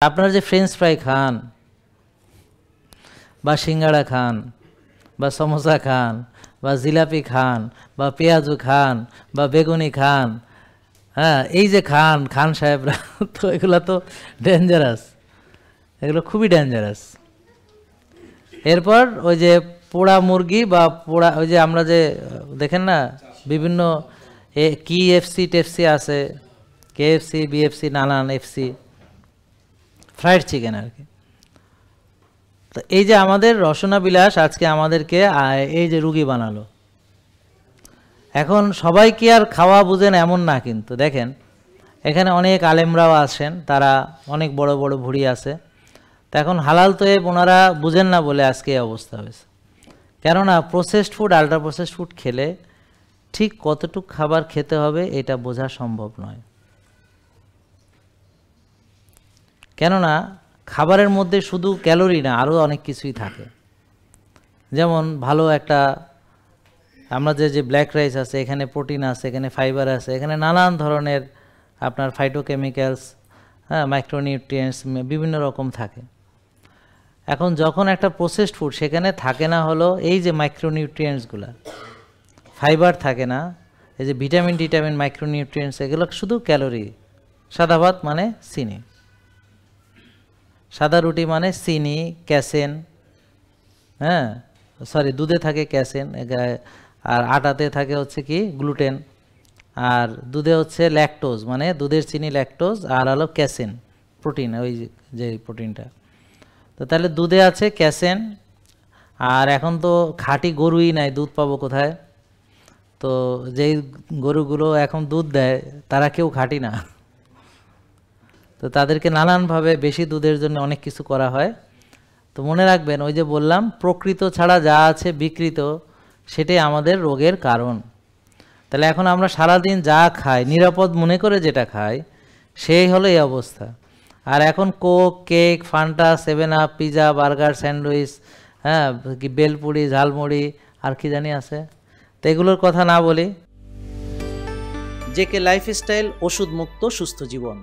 আপনারা যে French fry খান বা সিঙ্গাড়া খান বা সমোসা খান বা জিলাপি খান বা পেঁয়াজু খান বা বেগুনি খান, হ্যাঁ, এই যে খান খান সাহেবরা, তো এগুলো তো ডেঞ্জারাস, এগুলো খুবই ডেঞ্জারাস। এরপর ওই যে পোড়া মুরগি বা পোড়া, ওই যে আমরা যে দেখেন না বিভিন্ন কি এফসি টেফসি আছে, কেএফসি বিএফসি নানান এফসি, ফ্রাইড চিকেন আর কি। তো এই যে আমাদের রসনা বিলাস আজকে আমাদেরকে এই যে রুগী বানালো। এখন সবাই কি আর খাওয়া বুঝেন এমন না, কিন্তু দেখেন এখানে অনেক আলেমরাও আসেন, তারা অনেক বড় বড় ভুঁড়ি আছে। তো এখন হালাল তো ওনারা বুঝেন না বলে আজকে এই অবস্থা হয়েছে। কেননা processed food, ultra processed food খেলে ঠিক কতটুকু খাবার খেতে হবে এটা বোঝা সম্ভব নয়। কেননা খাবারের মধ্যে শুধু ক্যালোরি না, আরও অনেক কিছুই থাকে। যেমন ভালো একটা আমরা যে ব্ল্যাক রাইস আছে, এখানে প্রোটিন আছে, এখানে ফাইবার আছে, এখানে নানান ধরনের আপনার ফাইটোকেমিক্যালস, হ্যাঁ, মাইক্রোনিউট্রিয়েন্টস বিভিন্ন রকম থাকে। এখন যখন একটা প্রসেসড ফুড, সেখানে থাকে না হলো এই যে মাইক্রোনিউট্রিয়েন্টসগুলো, ফাইবার থাকে না, এই যে ভিটামিন টিটামিন মাইক্রোনিউট্রিয়েন্টস, এগুলো শুধু ক্যালোরি। সাদা ভাত মানে চিনি, সাদা রুটি মানে চিনি, ক্যাসেন, হ্যাঁ সরি দুধে থাকে ক্যাসেন, আর আটাতে থাকে হচ্ছে কি গ্লুটেন, আর দুধে হচ্ছে ল্যাকটোজ, মানে দুধের চিনি ল্যাকটোজ, আর হলো ক্যাসেন প্রোটিন, ওই যে প্রোটিনটা। তো তাহলে দুধে আছে ক্যাসেন, আর এখন তো খাঁটি গরুই নাই, দুধ পাবো কোথায়? তো যেই গরুগুলো এখন দুধ দেয় তারা কেউ খাঁটি না, তো তাদেরকে নানানভাবে বেশি দুধের জন্য অনেক কিছু করা হয়। তো মনে রাখবেন, ওই যে বললাম প্রকৃত ছাড়া যা আছে বিকৃত, সেটাই আমাদের রোগের কারণ। তাহলে এখন আমরা সারাদিন যা খাই, নিরাপদ মনে করে যেটা খাই, সেই হলো এই অবস্থা। আর এখন Coke, cake, Fanta, 7 up, pizza, burger, sandwich, হ্যাঁ, বেলপুরি, ঝালমুড়ি, আর কি জানি আছে, তো এগুলোর কথা না বলি। জেকে লাইফস্টাইল, ওষুধ মুক্ত সুস্থ জীবন।